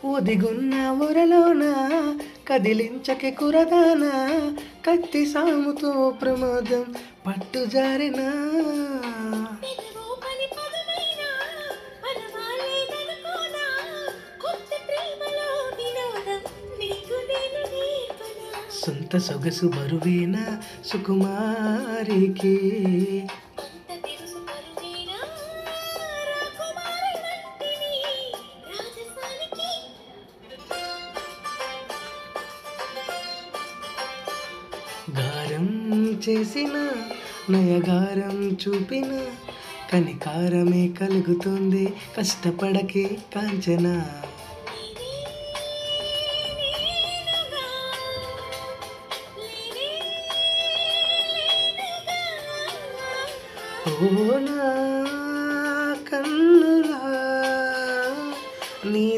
ఒదిగున్న ఒరలోన కదిలించకే కురదానా కత్తి సాముతో ప్రమాదం పట్టు జారెనా సొంత సొగసు బరువేనా సుకుమారికి గారం చేసిన నయగారం చూపిన కనికారమే కలుగుతుంది కష్టపడకే కాంచన ఓ నా కన్నులా నీదే